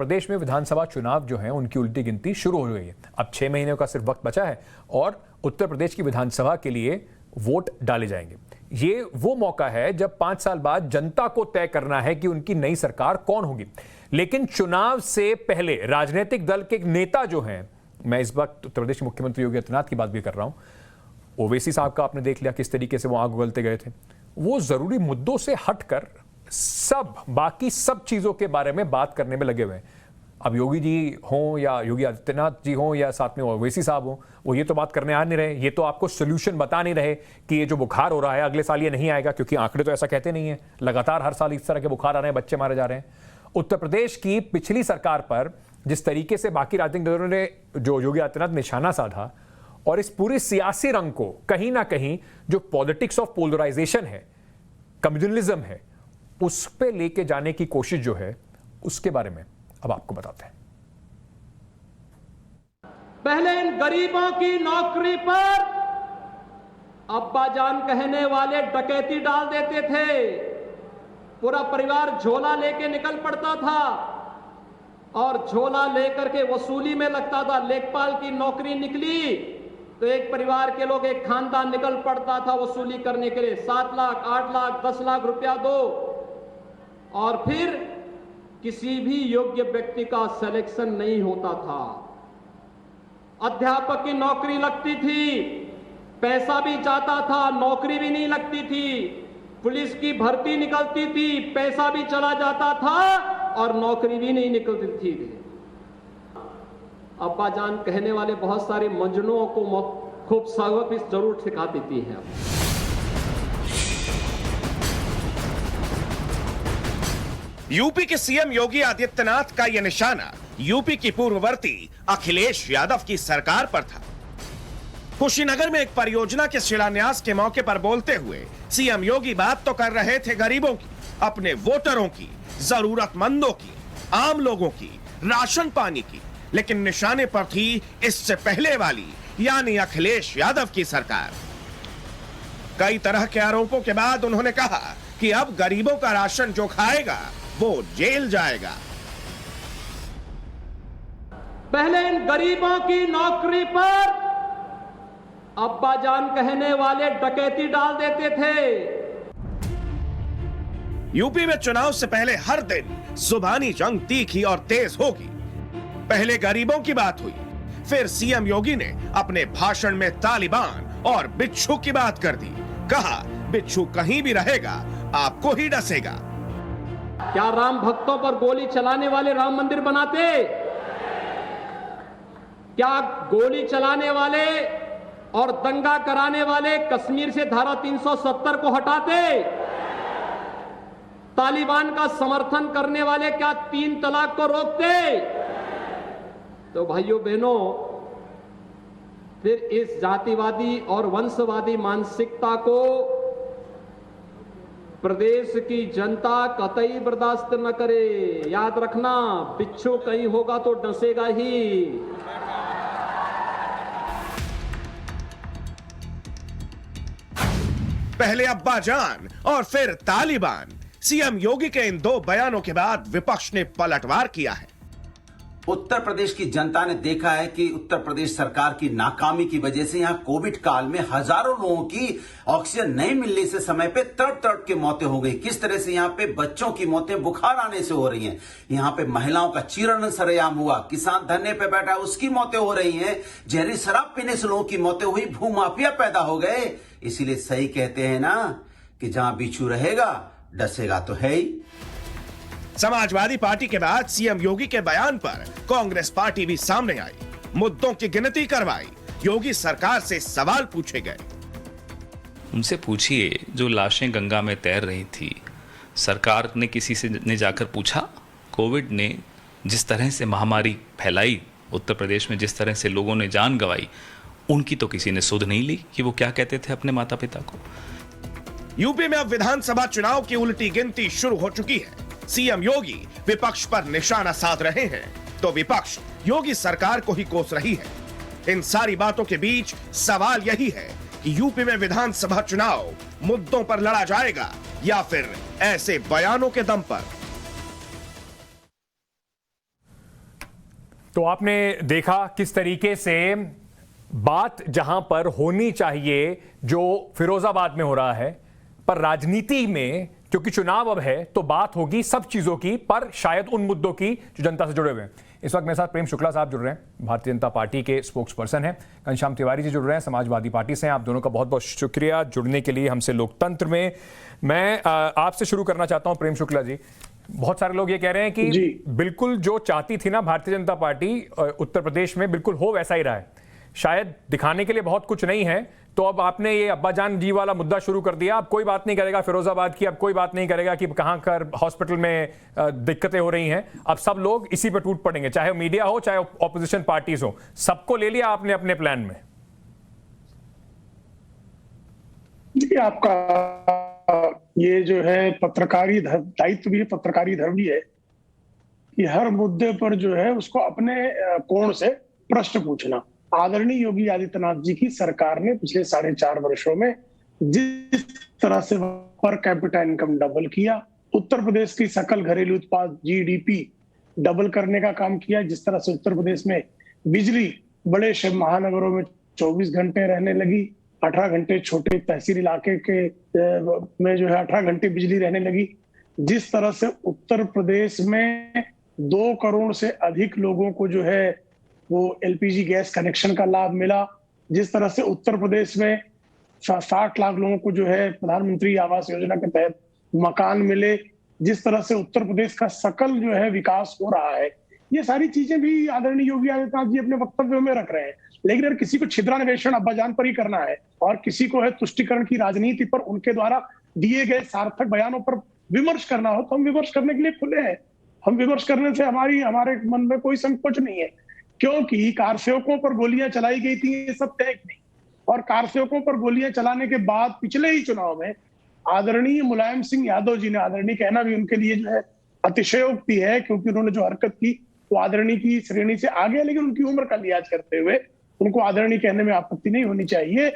प्रदेश में विधानसभा चुनाव जो है उनकी उल्टी गिनती शुरू हो गई है। अब 6 महीने का सिर्फ वक्त बचा है और उत्तर प्रदेश की विधानसभा के लिए वोट डाले जाएंगे। ये वो मौका है जब 5 साल बाद जनता को तय करना है कि उनकी नई सरकार कौन होगी। लेकिन चुनाव से पहले राजनीतिक दल के नेता जो हैं, मैं इस वक्त उत्तर प्रदेश के मुख्यमंत्री योगी आदित्यनाथ की बात भी कर रहा हूं। ओवैसी साहब का आपने देख लिया किस तरीके से वो आग उगलते गए थे। वो जरूरी मुद्दों से हटकर बाकी सब चीजों के बारे में बात करने में लगे हुए हैं। अब योगी जी हों या योगी आदित्यनाथ जी हों या साथ में ओवैसी साहब हों, वो ये तो बात करने आ नहीं रहे, ये तो आपको सोल्यूशन बता नहीं रहे कि ये जो बुखार हो रहा है अगले साल ये नहीं आएगा, क्योंकि आंकड़े तो ऐसा कहते नहीं है। लगातार हर साल इस तरह के बुखार आ रहे हैं, बच्चे मारे जा रहे हैं। उत्तर प्रदेश की पिछली सरकार पर जिस तरीके से बाकी राजनीतिक दलों ने जो योगी आदित्यनाथ निशाना साधा और इस पूरे सियासी रंग को कहीं ना कहीं जो पॉलिटिक्स ऑफ पोलराइजेशन है, कम्युनलिज्म है, उस पे लेके जाने की कोशिश जो है, उसके बारे में अब आपको बताते हैं। पहले इन गरीबों की नौकरी पर अब्बाजान कहने वाले डकैती डाल देते थे। पूरा परिवार झोला लेके निकल पड़ता था और झोला लेकर के वसूली में लगता था। लेखपाल की नौकरी निकली तो एक परिवार के लोग, एक खानदान निकल पड़ता था वसूली करने के लिए। 7 लाख, 8 लाख, 10 लाख रुपया दो और फिर किसी भी योग्य व्यक्ति का सिलेक्शन नहीं होता था। अध्यापक की नौकरी लगती थी, पैसा भी जाता था, नौकरी भी नहीं लगती थी। पुलिस की भर्ती निकलती थी, पैसा भी चला जाता था और नौकरी भी नहीं निकलती थी। अब्बाजान कहने वाले बहुत सारे मजनुओं को खूब सबक जरूर सिखा देती हैं। यूपी के सीएम योगी आदित्यनाथ का यह निशाना यूपी की पूर्ववर्ती अखिलेश यादव की सरकार पर था। कुशीनगर में एक परियोजना के शिलान्यास के मौके पर बोलते हुए सीएम योगी बात तो कर रहे थे गरीबों की, अपने वोटरों की, जरूरतमंदों की, आम लोगों की, राशन पानी की, लेकिन निशाने पर थी इससे पहले वाली यानी अखिलेश यादव की सरकार। कई तरह के आरोपों के बाद उन्होंने कहा कि अब गरीबों का राशन जो खाएगा वो जेल जाएगा। पहले इन गरीबों की नौकरी पर अब्बाजान कहने वाले डकैती डाल देते थे। यूपी में चुनाव से पहले हर दिन जुबानी जंग तीखी और तेज होगी। पहले गरीबों की बात हुई, फिर सीएम योगी ने अपने भाषण में तालिबान और बिच्छू की बात कर दी। कहा बिच्छू कहीं भी रहेगा आपको ही डसेगा। क्या राम भक्तों पर गोली चलाने वाले राम मंदिर बनाते? क्या गोली चलाने वाले और दंगा कराने वाले कश्मीर से धारा 370 को हटाते? तालिबान का समर्थन करने वाले क्या 3 तलाक को रोकते? तो भाइयों बहनों, फिर इस जातिवादी और वंशवादी मानसिकता को प्रदेश की जनता कतई बर्दाश्त न करे। याद रखना, बिच्छू कहीं होगा तो डसेगा ही। पहले अब्बाजान और फिर तालिबान। सीएम योगी के इन 2 बयानों के बाद विपक्ष ने पलटवार किया है। उत्तर प्रदेश की जनता ने देखा है कि उत्तर प्रदेश सरकार की नाकामी की वजह से यहां कोविड काल में हजारों लोगों की ऑक्सीजन नहीं मिलने से समय पे तड़प के मौतें हो गई। किस तरह से यहां पे बच्चों की मौतें बुखार आने से हो रही हैं, यहां पे महिलाओं का चीरण सरेआम हुआ, किसान धरने पे बैठा उसकी मौतें हो रही हैं, जहरी शराब पीने से लोगों की मौतें हुई, भूमाफिया पैदा हो गए। इसीलिए सही कहते हैं ना कि जहां बिच्छू रहेगा डसेगा तो है ही। समाजवादी पार्टी के बाद सीएम योगी के बयान पर कांग्रेस पार्टी भी सामने आई, मुद्दों की गिनती करवाई, योगी सरकार से सवाल पूछे गए। उनसे पूछिए, जो लाशें गंगा में तैर रही थी, सरकार ने किसी से ने जाकर पूछा? कोविड ने जिस तरह से महामारी फैलाई उत्तर प्रदेश में, जिस तरह से लोगों ने जान गंवाई, उनकी तो किसी ने सुध नहीं ली कि वो क्या कहते थे अपने माता पिता को। यूपी में अब विधानसभा चुनाव की उल्टी गिनती शुरू हो चुकी है। सीएम योगी विपक्ष पर निशाना साध रहे हैं तो विपक्ष योगी सरकार को ही कोस रही है। इन सारी बातों के बीच सवाल यही है कि यूपी में विधानसभा चुनाव मुद्दों पर लड़ा जाएगा या फिर ऐसे बयानों के दम पर। तो आपने देखा किस तरीके से बात जहां पर होनी चाहिए जो फिरोजाबाद में हो रहा है, पर राजनीति में क्योंकि चुनाव अब है तो बात होगी सब चीजों की, पर शायद उन मुद्दों की जो जनता से जुड़े हुए हैं। इस वक्त मेरे साथ प्रेम शुक्ला साहब जुड़ रहे हैं, भारतीय जनता पार्टी के स्पोक्स पर्सन हैं। घनश्याम तिवारी जी जुड़ रहे हैं, समाजवादी पार्टी से हैं। आप दोनों का बहुत बहुत शुक्रिया जुड़ने के लिए हमसे लोकतंत्र में। मैं आपसे शुरू करना चाहता हूं प्रेम शुक्ला जी। बहुत सारे लोग ये कह रहे हैं कि बिल्कुल जो चाहती थी ना भारतीय जनता पार्टी उत्तर प्रदेश में, बिल्कुल हो वैसा ही रहा है। शायद दिखाने के लिए बहुत कुछ नहीं है, तो अब आपने ये अब्बाजान जी वाला मुद्दा शुरू कर दिया। अब कोई बात नहीं करेगा फिरोजाबाद की, अब कोई बात नहीं करेगा कि कहां कर हॉस्पिटल में दिक्कतें हो रही हैं। अब सब लोग इसी पे टूट पड़ेंगे, चाहे मीडिया हो चाहे ऑपोजिशन पार्टीज हो, सबको ले लिया आपने अपने प्लान में। देखिए, आपका ये जो है पत्रकारी दायित्व भी है, पत्रकारी धर्म भी है कि हर मुद्दे पर जो है उसको अपने कोण से प्रश्न पूछना। आदरणीय योगी आदित्यनाथ जी की सरकार ने पिछले 4.5 वर्षों में जिस तरह से पर कैपिटा इनकम डबल किया, उत्तर प्रदेश की सकल घरेलू उत्पाद जीडीपी डबल करने का काम किया, जिस तरह से उत्तर प्रदेश में बिजली बड़े शहर महानगरों में 24 घंटे रहने लगी, 18 घंटे छोटे तहसील इलाके के में जो है 18 घंटे बिजली रहने लगी, जिस तरह से उत्तर प्रदेश में 2 करोड़ से अधिक लोगों को जो है वो एलपीजी गैस कनेक्शन का लाभ मिला, जिस तरह से उत्तर प्रदेश में 60 लाख लोगों को जो है प्रधानमंत्री आवास योजना के तहत मकान मिले, जिस तरह से उत्तर प्रदेश का सकल जो है विकास हो रहा है, ये सारी चीजें भी आदरणीय योगी आदित्यनाथ जी अपने वक्तव्यों में रख रहे हैं। लेकिन अगर किसी को छिद्रान्वेषण अब्बाजान पर ही करना है और किसी को है तुष्टिकरण की राजनीति पर उनके द्वारा दिए गए सार्थक बयानों पर विमर्श करना हो, तो हम विमर्श करने के लिए खुले हैं। हम विमर्श करने से हमारे मन में कोई संकोच नहीं है, क्योंकि कारसेवकों पर गोलियां चलाई गई थी, ये सब तय नहीं। और कारसेवकों पर गोलियां चलाने के बाद पिछले ही चुनाव में आदरणीय मुलायम सिंह यादव जी ने, आदरणीय कहना भी उनके लिए जो है अतिशयोक्ति है, क्योंकि उन्होंने जो हरकत की वो आदरणीय की श्रेणी से आगे है, लेकिन उनकी उम्र का लिहाज करते हुए उनको आदरणीय कहने में आपत्ति नहीं होनी चाहिए।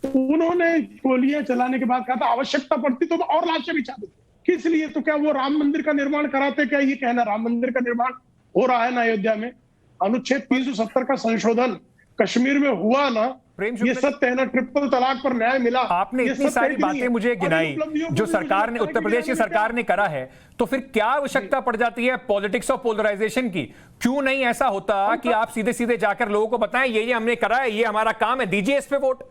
उन्होंने गोलियां चलाने के बाद कहा था आवश्यकता पड़ती तो और लाशें बिछा देते। किस लिए? तो क्या वो राम मंदिर का निर्माण कराते? क्या ये कहना राम मंदिर का निर्माण हो रहा है ना अयोध्या में? अनुच्छेद 370 का संशोधन कश्मीर में हुआ ना, ये सत्य है ना? ट्रिपल तलाक पर न्याय मिला। आपने इतनी सारी बातें मुझे गिनाई जो सरकार ने, उत्तर प्रदेश की सरकार ने करा है, तो फिर क्या आवश्यकता पड़ जाती है पॉलिटिक्स ऑफ पोलराइजेशन की? क्यों नहीं ऐसा होता कि आप सीधे सीधे जाकर लोगों को बताएं ये हमने करा है, ये हमारा काम है, दीजिए इस पे वोट।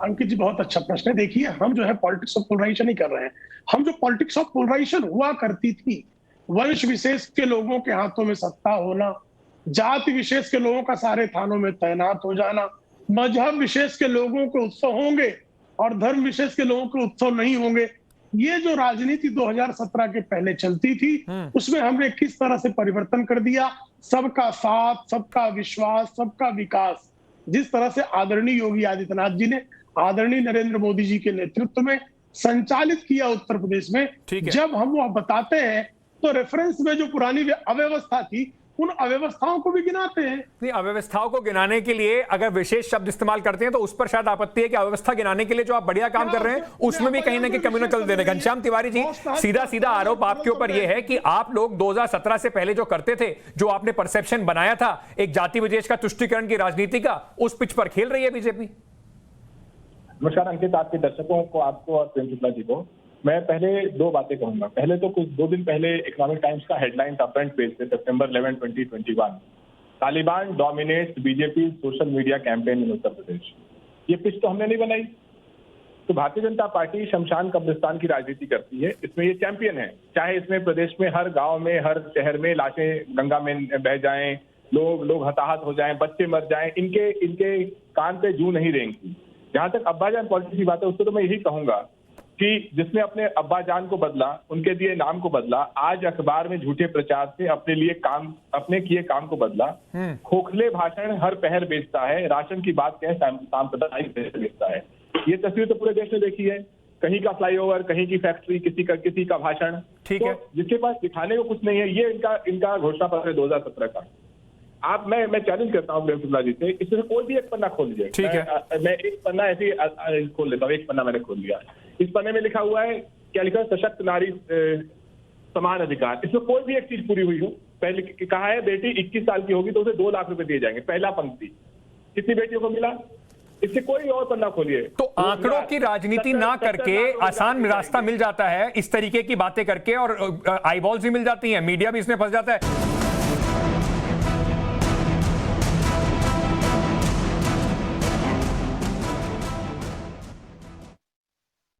अंकित जी, बहुत अच्छा प्रश्न है। देखिए, हम जो है पॉलिटिक्स ऑफ पोलराइजेशन नहीं कर रहे हैं। हम जो पॉलिटिक्स ऑफ पोलराइजेशन हुआ करती थी, वंश विशेष के लोगों के हाथों में सत्ता होना, जाति विशेष के लोगों का सारे थानों में तैनात हो जाना, मजहब विशेष के लोगों के उत्सव होंगे और धर्म विशेष के लोगों के उत्सव नहीं होंगे, ये जो राजनीति 2017 के पहले चलती थी, उसमें हमने किस तरह से परिवर्तन कर दिया। सबका साथ, सबका विश्वास, सबका विकास, जिस तरह से आदरणीय योगी आदित्यनाथ जी ने आदरणीय नरेंद्र मोदी जी के नेतृत्व में संचालित किया उत्तर प्रदेश में, जब हम वो बताते हैं तो रेफरेंस में जो पुरानी अव्यवस्था थी उन अव्यवस्थाओं को भी गिनाते हैं। नहीं, अव्यवस्थाओं को गिनाने के लिए अगर विशेष शब्द इस्तेमाल करते हैं तो उस पर शायद आपत्ति है कि अव्यवस्था गिनाने के लिए जो आप बढ़िया काम कर रहे हैं उसमें भी कहीं ना कहीं कम्युनिकल दे रहे हैं। घनश्याम तिवारी जी, सीधा सीधा आरोप आपके ऊपर यह है कि आप लोग 2017 से पहले जो करते थे, जो आपने परसेप्शन बनाया था एक जाति विशेष का तुष्टिकरण की राजनीति का, उस पिच पर खेल रही है बीजेपी। नमस्कार अंकित, आपके दर्शकों को, आपको और प्रेम शुक्ला जी को मैं पहले 2 बातें कहूंगा। पहले तो कुछ 2 दिन पहले इकोनॉमिक टाइम्स का हेडलाइन था फ्रंट पेज पे, September 11, 2021, Taliban dominates BJP social media campaign in Uttar Pradesh. ये पिच तो हमने नहीं बनाई। तो भारतीय जनता पार्टी शमशान कब्रिस्तान की राजनीति करती है, इसमें ये चैंपियन है। चाहे इसमें प्रदेश में हर गांव में, हर शहर में लाशें गंगा में बह जाएं, लोग हताहत हो जाएं, बच्चे मर जाएं, इनके कान पे जू नहीं रेंगती। जहां तक अब्बाजान पॉलिटिक्स की बात है, उसको तो मैं यही कहूंगा कि जिसने अपने अब्बाजान को बदला, उनके दिए नाम को बदला, आज अखबार में झूठे प्रचार से अपने किए काम को बदला, खोखले भाषण हर पहर बेचता है, राशन की बात कहें सांप्रदायिक बेचता है। ये तस्वीर तो पूरे देश ने देखी है, कहीं का फ्लाईओवर, कहीं की फैक्ट्री, किसी का भाषण, ठीक है, जिसके पास दिखाने को कुछ नहीं है। ये इनका घोषणा पत्र है 2017 का। मैं चैलेंज करता हूँ प्रेम शुक्ला जी से, इसमें कोई भी एक पन्ना खोल लीजिए। ठीक है, मैं एक पन्ना ऐसे ही खोल लेता हूँ। एक पन्ना मैंने खोल लिया। इस पन्ने में लिखा हुआ है, क्या लिखा है? सशक्त नारी समान अधिकार, इसमें कोई भी एक चीज पूरी हुई हो। पहले कहा है बेटी 21 साल की होगी तो उसे 2 लाख रुपए दिए जाएंगे, पहला पंक्ति। कितनी बेटियों को मिला? इससे कोई और पन्ना खोलिए। तो आंकड़ों की राजनीति ना करके आसान रास्ता मिल जाता है इस तरीके की बातें करके, और आईबॉल्स भी मिल जाती हैं, मीडिया भी इसमें फंस जाता है।